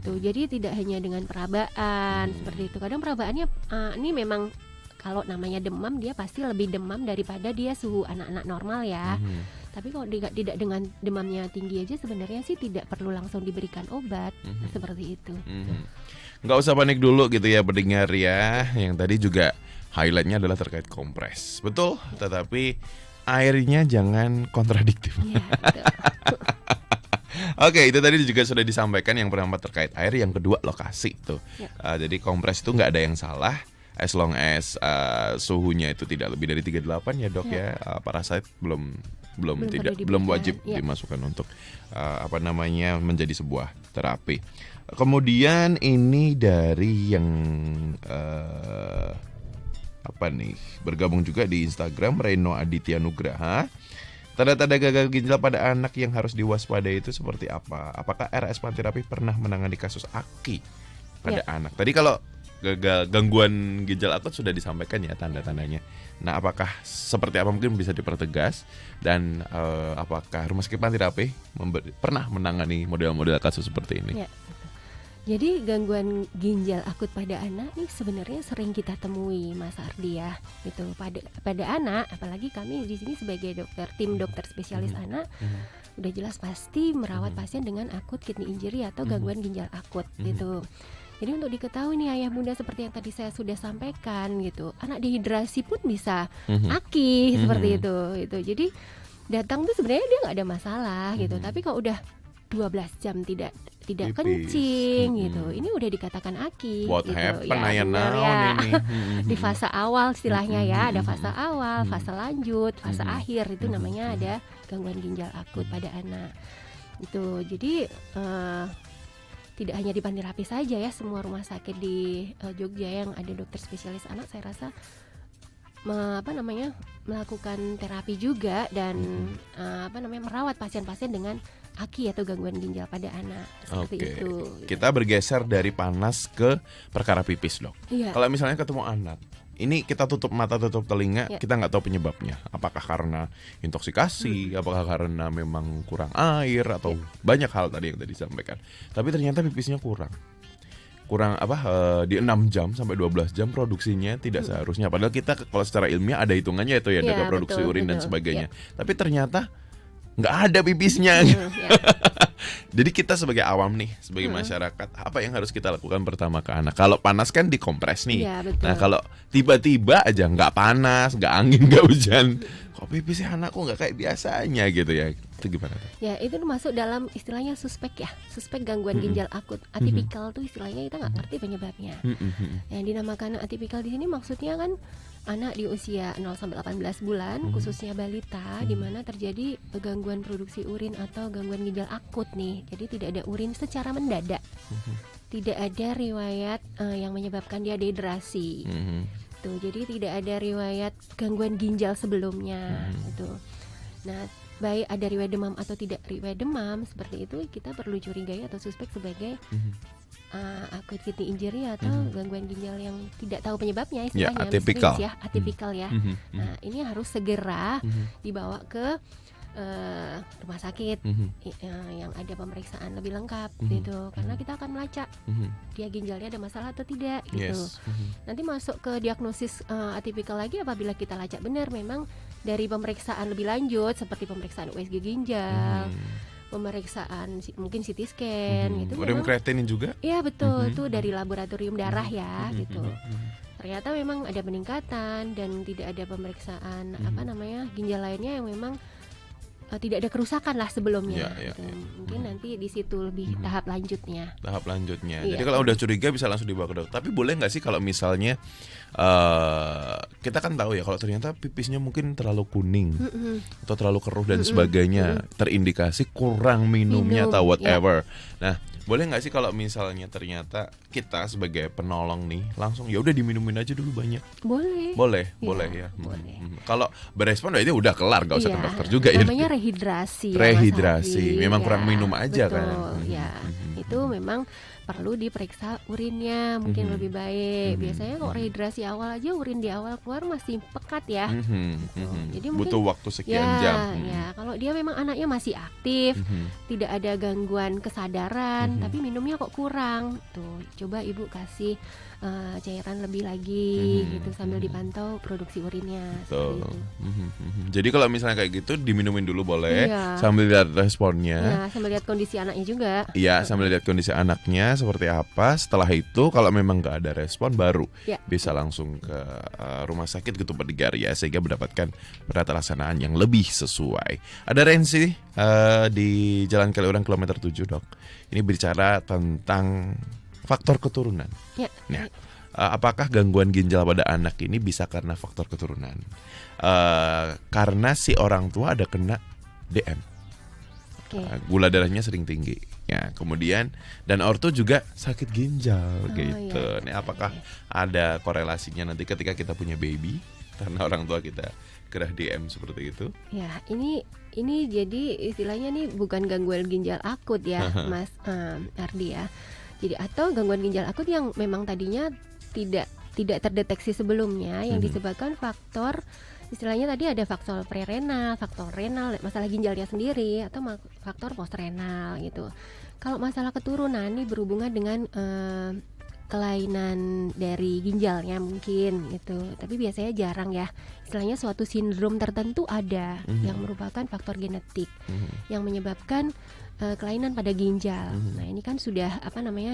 Tuh, jadi tidak hanya dengan perabaan seperti itu. Kadang perabaannya ini memang kalau namanya demam dia pasti lebih demam daripada dia suhu anak-anak normal ya. Tapi kalau tidak dengan demamnya tinggi aja sebenarnya sih tidak perlu langsung diberikan obat seperti itu. Nggak usah panik dulu gitu ya pendengar ya. Yang tadi juga highlightnya adalah terkait kompres. Betul, tetapi airnya jangan kontradiktif. Ya, Oke, itu tadi juga sudah disampaikan yang pertama terkait air, yang kedua lokasi tuh. Jadi kompres itu nggak ada yang salah, as long as suhunya itu tidak lebih dari 38 ya dok ya. Parasite belum wajib dimasukkan untuk menjadi sebuah terapi. Kemudian ini dari yang bergabung juga di Instagram, Reno Aditya Nugraha. Tanda-tanda gagal ginjal pada anak yang harus diwaspadai itu seperti apa? Apakah RS Panterapi pernah menangani kasus AKI pada anak? Tadi kalau gangguan ginjal akut sudah disampaikan ya tanda-tandanya. Nah, apakah seperti apa mungkin bisa dipertegas, dan apakah Rumah Sakit Panterapi pernah menangani model-model kasus seperti ini? Jadi gangguan ginjal akut pada anak nih sebenarnya sering kita temui Mas Ardi ya, gitu. Pada anak, apalagi kami di sini sebagai tim dokter spesialis anak, udah jelas pasti merawat pasien dengan akut kidney injury atau gangguan ginjal akut gitu. Jadi untuk diketahui nih ayah bunda seperti yang tadi saya sudah sampaikan gitu, anak dehidrasi pun bisa AKI seperti itu gitu. Jadi datang tuh sebenarnya dia nggak ada masalah gitu, tapi kalau udah 12 jam tidak kencing gitu, ini udah dikatakan AKI. What gitu. happened Ini di fase awal istilahnya ya, ada fase awal, fase lanjut, fase akhir, itu namanya ada gangguan ginjal akut pada anak. Itu jadi tidak hanya di Panterapi saja ya, semua rumah sakit di Jogja yang ada dokter spesialis anak saya rasa melakukan terapi juga dan merawat pasien-pasien dengan AKI atau gangguan ginjal pada anak seperti itu. Kita bergeser dari panas ke perkara pipis dok. Kalau misalnya ketemu anak, ini kita tutup mata tutup telinga, kita nggak tahu penyebabnya. Apakah karena intoksikasi, apakah karena memang kurang air, atau banyak hal tadi yang tadi disampaikan. Tapi ternyata pipisnya kurang di 6 jam sampai 12 jam produksinya tidak seharusnya. Padahal kita kalau secara ilmiah ada hitungannya itu ya, ada produksi urin dan sebagainya. Tapi ternyata nggak ada pipisnya. Jadi kita sebagai awam nih, sebagai masyarakat, apa yang harus kita lakukan pertama ke anak? Kalau panas kan dikompres nih. Nah kalau tiba-tiba aja nggak panas, nggak angin, nggak hujan, kok pipisnya anakku nggak kayak biasanya gitu ya? Itu gimana tuh? Ya itu masuk dalam istilahnya suspek gangguan ginjal akut. Atipikal tuh istilahnya kita nggak ngerti penyebabnya. Yang dinamakan atipikal di sini maksudnya kan anak di usia 0 sampai 18 bulan, khususnya balita, di mana terjadi gangguan produksi urin atau gangguan ginjal akut nih. Jadi tidak ada urin secara mendadak. Tidak ada riwayat yang menyebabkan dia dehidrasi. Tuh, jadi tidak ada riwayat gangguan ginjal sebelumnya gitu. Nah, baik ada riwayat demam atau tidak riwayat demam seperti itu, kita perlu curigai atau suspek sebagai acute kidney injury atau gangguan ginjal yang tidak tahu penyebabnya, istilahnya atipikal. atipikal ya. Nah, ini harus segera dibawa ke rumah sakit yang ada pemeriksaan lebih lengkap gitu, karena kita akan melacak dia ginjalnya ada masalah atau tidak gitu. Nanti masuk ke diagnosis atipikal lagi apabila kita lacak benar memang dari pemeriksaan lebih lanjut seperti pemeriksaan USG ginjal, pemeriksaan mungkin CT scan gitu. Udah kreatinin juga? Iya betul, itu dari laboratorium darah ya gitu. Ternyata memang ada peningkatan dan tidak ada pemeriksaan ginjal lainnya yang memang tidak ada kerusakan lah sebelumnya. Gitu. Mungkin nanti di situ lebih tahap lanjutnya. Jadi kalau udah curiga bisa langsung dibawa ke dokter. Tapi boleh nggak sih kalau misalnya kita kan tahu ya kalau ternyata pipisnya mungkin terlalu kuning atau terlalu keruh dan sebagainya, terindikasi kurang minumnya atau whatever. Nah, boleh nggak sih kalau misalnya ternyata kita sebagai penolong nih langsung ya udah diminumin aja dulu banyak? Boleh ya. Kalau berespon itu udah kelar, nggak usah ke dokter juga ya. Namanya rehidrasi. Memang kurang minum aja betul, kan. Itu memang perlu diperiksa urinnya mungkin lebih baik. Biasanya kok rehidrasi awal aja urin di awal keluar masih pekat ya. Jadi butuh waktu sekian jam. Ya, kalau dia memang anaknya masih aktif, tidak ada gangguan kesadaran, tapi minumnya kok kurang. Tuh, coba ibu kasih cairan lebih lagi gitu sambil dipantau produksi urinnya. Jadi kalau misalnya kayak gitu diminumin dulu boleh, sambil lihat responnya. Sambil lihat kondisi anaknya juga. Iya, sambil lihat kondisi anaknya seperti apa. Setelah itu kalau memang nggak ada respon baru bisa langsung ke rumah sakit gitu Pendengar ya, sehingga mendapatkan penata laksanaan yang lebih sesuai. Ada Rensi di Jalan Kaliurang kilometer 7 dok. Ini bicara tentang faktor keturunan. Nah, apakah gangguan ginjal pada anak ini bisa karena faktor keturunan? Karena si orang tua ada kena DM, gula darahnya sering tinggi, ya. Kemudian dan ortu juga sakit ginjal gitu. Nah, apakah ada korelasinya nanti ketika kita punya baby karena orang tua kita kena DM seperti itu? Ya, ini jadi istilahnya nih bukan gangguan ginjal akut ya, Mas Ardi ya. Jadi atau gangguan ginjal akut yang memang tadinya tidak terdeteksi sebelumnya yang disebabkan faktor istilahnya tadi ada faktor prerenal, faktor renal, masalah ginjalnya sendiri atau faktor postrenal gitu. Kalau masalah keturunan ini berhubungan dengan kelainan dari ginjalnya mungkin gitu. Tapi biasanya jarang ya. Istilahnya suatu sindrom tertentu ada yang merupakan faktor genetik yang menyebabkan kelainan pada ginjal. Nah, ini kan sudah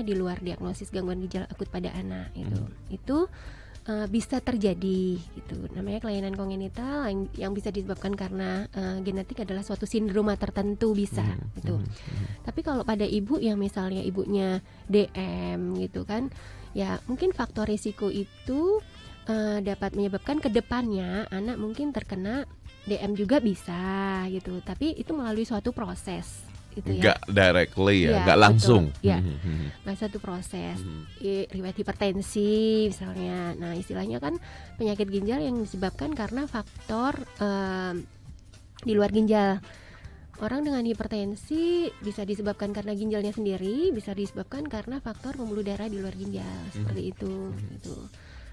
di luar diagnosis gangguan ginjal akut pada anak itu. Itu bisa terjadi gitu. Namanya kelainan kongenital yang bisa disebabkan karena genetik adalah suatu sindroma tertentu bisa gitu. Tapi kalau pada ibu yang misalnya ibunya DM gitu kan, ya mungkin faktor risiko itu dapat menyebabkan kedepannya anak mungkin terkena DM juga bisa gitu. Tapi itu melalui suatu proses. Gitu ya. Gak directly ya, gak langsung. Nah, satu proses riwayat hipertensi misalnya. Nah, istilahnya kan penyakit ginjal yang disebabkan karena faktor di luar ginjal. Orang dengan hipertensi bisa disebabkan karena ginjalnya sendiri, bisa disebabkan karena faktor pembuluh darah di luar ginjal seperti itu. Gitu.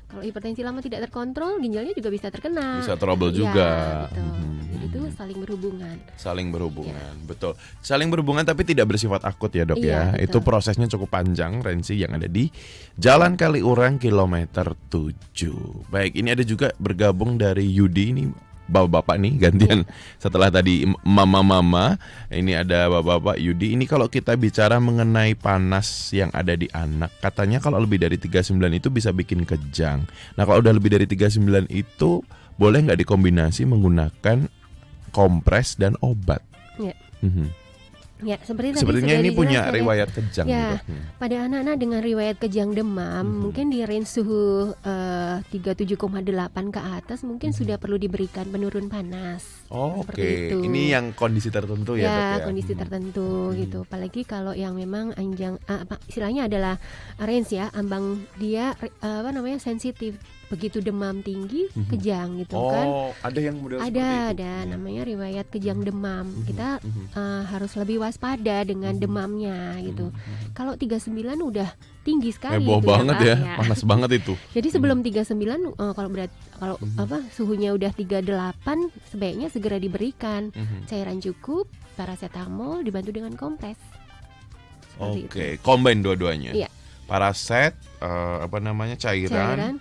Kalau hipertensi lama tidak terkontrol, ginjalnya juga bisa terkena. Bisa trouble juga. Betul. Jadi itu saling berhubungan. Betul. Saling berhubungan tapi tidak bersifat akut ya dok ya. Betul. Itu prosesnya cukup panjang, Rensi, yang ada di Jalan Kaliurang kilometer 7. Baik, ini ada juga bergabung dari Yudi ini. Bapak-bapak nih gantian setelah tadi mama-mama, ini ada bapak-bapak Yudi. Ini kalau kita bicara mengenai panas yang ada di anak, katanya kalau lebih dari 39 itu bisa bikin kejang. Nah, kalau udah lebih dari 39 itu boleh nggak dikombinasi menggunakan kompres dan obat? Ya, sepertinya ini punya riwayat kejang. Ya, pada anak-anak dengan riwayat kejang demam, mungkin di range suhu 37,8 ke atas mungkin sudah perlu diberikan penurun panas. Oke. Ini yang kondisi tertentu ya, dok ya. Kondisi tertentu gitu. Apalagi kalau yang memang istilahnya adalah range ya, ambang dia sensitif begitu demam tinggi kejang gitu kan. Oh, ada yang model seperti itu. Ada namanya riwayat kejang demam. Kita harus lebih waspada dengan demamnya gitu. Kalau 39 udah tinggi sekali Heboh itu banget Kak, ya, panas banget itu. Jadi sebelum 39 kalau suhunya udah 38 sebaiknya segera diberikan cairan cukup, paracetamol dibantu dengan kompres. Seperti Oke, itu. combine dua-duanya. Iya. Paraset, cairan,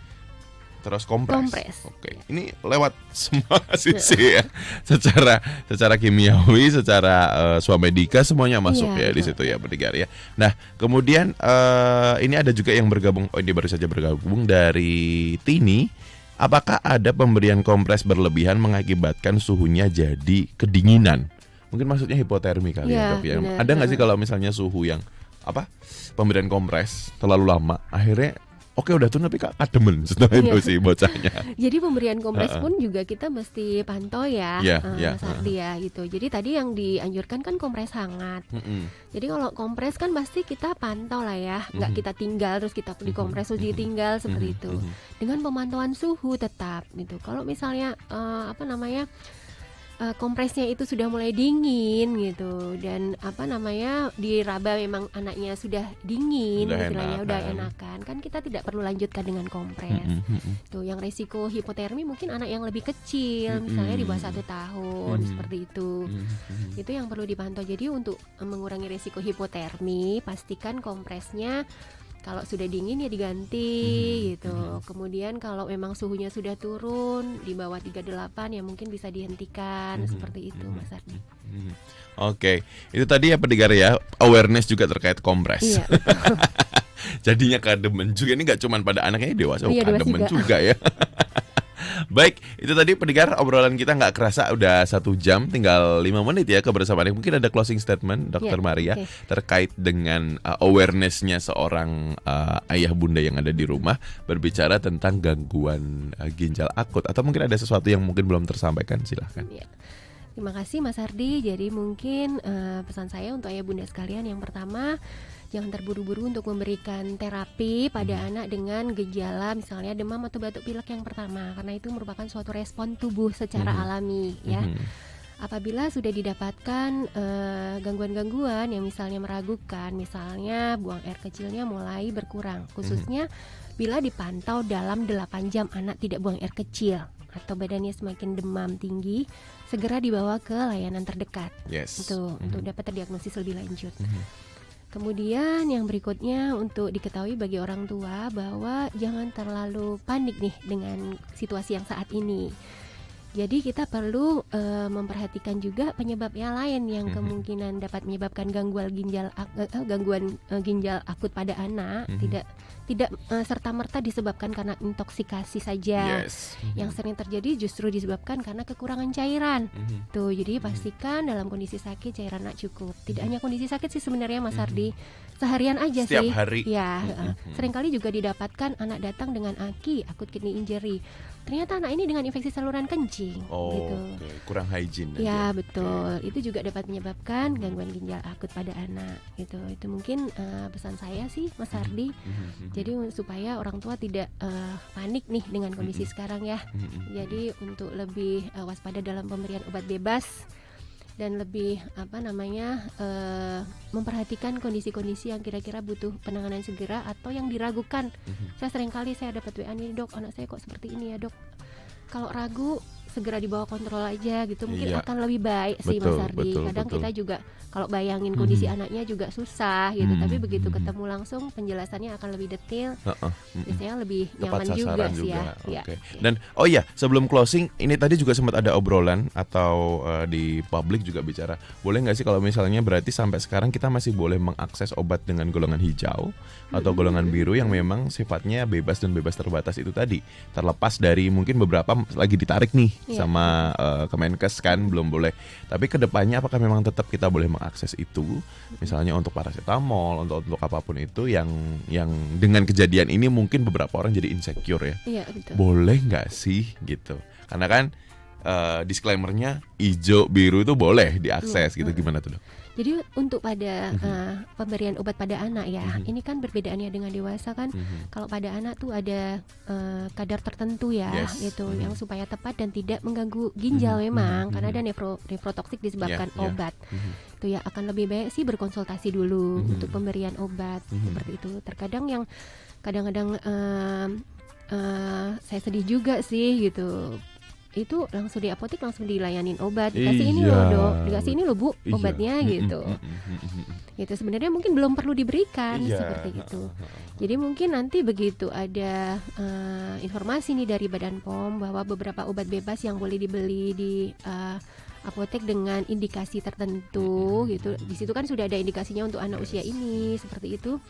terus kompres. Oke, ini lewat semua sisi ya. Secara kimiawi, secara swamedika semuanya masuk Iya, ya di betul. situ ya pendengar ya. Nah, kemudian ini ada juga yang bergabung. Oh, ini baru saja bergabung dari Tini. Apakah ada pemberian kompres berlebihan mengakibatkan suhunya jadi kedinginan? Mungkin maksudnya hipotermi kali Iya, ya, Dok, ya. benar. Ada nggak sih kalau misalnya suhu yang pemberian kompres terlalu lama, akhirnya oke udah tuh tapi kademen setelah itu sih bocahnya. Jadi pemberian kompres pun juga kita mesti pantau ya, Iya, Mas Ardi ya gitu. Jadi tadi yang dianjurkan kan kompres hangat. Jadi kalau kompres kan pasti kita pantau lah ya, nggak kita tinggal terus kita dikompres terus ditinggal seperti itu. Dengan pemantauan suhu tetap gitu. Kalau misalnya kompresnya itu sudah mulai dingin gitu dan diraba memang anaknya sudah dingin, Udah istilahnya udah enakan. enakan, kan kita tidak perlu lanjutkan dengan kompres. Tuh yang resiko hipotermi mungkin anak yang lebih kecil, misalnya di bawah 1 tahun seperti itu. Itu yang perlu dipantau. Jadi untuk mengurangi resiko hipotermi, pastikan kompresnya kalau sudah dingin ya diganti gitu. Kemudian kalau memang suhunya sudah turun di bawah 38 ya mungkin bisa dihentikan seperti itu Mas Ardi. Oke, itu tadi ya pendengar ya, awareness juga terkait kompres. Iya. Jadinya kademen juga, ini nggak cuma pada anaknya, dewasa Iya, dewasa kademen juga. juga ya. Baik, itu tadi pendengar obrolan kita nggak kerasa udah 1 jam, tinggal 5 menit ya kebersamaan. Mungkin ada closing statement Dr. Ya, Maria oke. terkait dengan awareness-nya seorang ayah bunda yang ada di rumah berbicara tentang gangguan ginjal akut, atau mungkin ada sesuatu yang mungkin belum tersampaikan, silahkan. Iya. Terima kasih Mas Ardi. Jadi mungkin pesan saya untuk ayah bunda sekalian, yang pertama, jangan terburu-buru untuk memberikan terapi pada anak dengan gejala misalnya demam atau batuk pilek yang pertama, karena itu merupakan suatu respon tubuh secara alami ya. Apabila sudah didapatkan gangguan-gangguan yang misalnya meragukan, misalnya buang air kecilnya mulai berkurang, khususnya bila dipantau dalam 8 jam anak tidak buang air kecil atau badannya semakin demam tinggi, segera dibawa ke layanan terdekat. Yes. Itu untuk dapat terdiagnosis lebih lanjut. Kemudian yang berikutnya untuk diketahui bagi orang tua bahwa jangan terlalu panik nih dengan situasi yang saat ini. Jadi kita perlu memperhatikan juga penyebab yang lain yang kemungkinan dapat menyebabkan gangguan ginjal akut pada anak, tidak serta-merta disebabkan karena intoksikasi saja. Yes. Yang sering terjadi justru disebabkan karena kekurangan cairan. Tuh, jadi pastikan dalam kondisi sakit cairan anak cukup. Tidak hanya kondisi sakit sih sebenarnya Mas Ardi, seharian aja Setiap sih. hari. Ya, seringkali juga didapatkan anak datang dengan AKI, akut kidney injury. Ternyata anak ini dengan infeksi saluran kencing gitu. Oke, kurang hygiene Ya aja. betul, itu juga dapat menyebabkan gangguan ginjal akut pada anak gitu. Itu mungkin pesan saya sih Mas Ardi. Jadi supaya orang tua tidak panik nih dengan kondisi sekarang ya. Jadi untuk lebih waspada dalam pemberian obat bebas dan lebih memperhatikan kondisi-kondisi yang kira-kira butuh penanganan segera atau yang diragukan. Saya dapat WA nih, Dok, anak saya kok seperti ini ya, Dok. Kalau ragu segera dibawa kontrol aja gitu, mungkin Iya. akan lebih baik sih Betul, Mas Ardi. Kadang betul. kita juga kalau bayangin kondisi anaknya juga susah gitu, tapi begitu ketemu langsung penjelasannya akan lebih detail. Biasanya lebih Tepat nyaman juga sasaran sih juga. ya. Ya. Oke. Dan sebelum closing, ini tadi juga sempat ada obrolan atau di publik juga bicara, boleh nggak sih kalau misalnya berarti sampai sekarang kita masih boleh mengakses obat dengan golongan hijau atau golongan biru yang memang sifatnya bebas dan bebas terbatas itu tadi, terlepas dari mungkin beberapa lagi ditarik nih sama Kemenkes kan belum boleh. Tapi kedepannya apakah memang tetap kita boleh mengakses itu, misalnya untuk paracetamol, untuk apapun itu yang dengan kejadian ini mungkin beberapa orang jadi insecure ya. Iya, betul. Boleh nggak sih gitu? Karena kan disclaimer-nya hijau biru itu boleh diakses gitu, gimana tuh, Dok? Jadi untuk pada pemberian obat pada anak ya, ini kan perbedaannya dengan dewasa kan. Kalau pada anak tuh ada kadar tertentu ya, gitu, yang supaya tepat dan tidak mengganggu ginjal memang, karena ada nefrotoksik disebabkan obat. Itu ya akan lebih baik sih berkonsultasi dulu untuk pemberian obat seperti itu. Terkadang yang kadang-kadang saya sedih juga sih gitu. Itu langsung di apotek langsung dilayanin obat, dikasih ini loh dok, dikasih ini loh bu obatnya gitu. Gitu sebenarnya mungkin belum perlu diberikan seperti itu. Jadi mungkin nanti begitu ada informasi nih dari Badan POM bahwa beberapa obat bebas yang boleh dibeli di apotek dengan indikasi tertentu gitu. Di situ kan sudah ada indikasinya untuk anak usia ini seperti itu.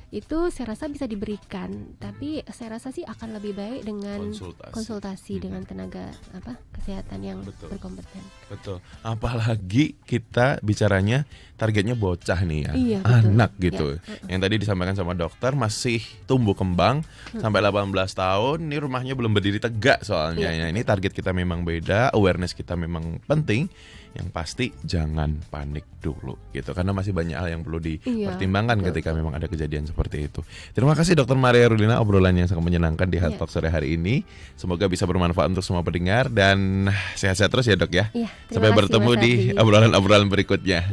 Itu saya rasa bisa diberikan, tapi saya rasa sih akan lebih baik dengan konsultasi dengan tenaga kesehatan yang berkompeten. Betul. Apalagi kita bicaranya targetnya bocah nih ya, anak gitu. Yang tadi disampaikan sama dokter masih tumbuh kembang sampai 18 tahun. Ini rumahnya belum berdiri tegak soalnya. Ya, ini target kita memang beda, awareness kita memang penting. Yang pasti jangan panik dulu gitu, karena masih banyak hal yang perlu dipertimbangkan ketika memang ada kejadian seperti itu. Terima kasih Dr. Maria Rulina, obrolan yang sangat menyenangkan di Health Talk sore hari ini. Semoga bisa bermanfaat untuk semua pendengar dan sehat-sehat terus ya dok ya. Sampai bertemu di obrolan-obrolan berikutnya.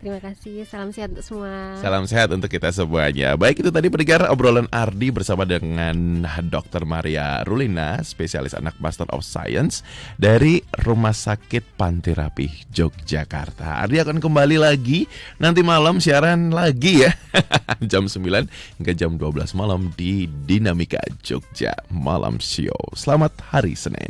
Terima kasih, salam sehat untuk semua. Salam sehat untuk kita semuanya. Baik, itu tadi pendengar obrolan Ardi bersama dengan Dr. Maria Rulina, spesialis anak Master of Science dari Rumah Sakit Panterapi Yogyakarta. Ardi akan kembali lagi nanti malam, siaran lagi ya jam 9 hingga jam 12 malam di Dinamika Jogja Malam Show. Selamat hari Senin.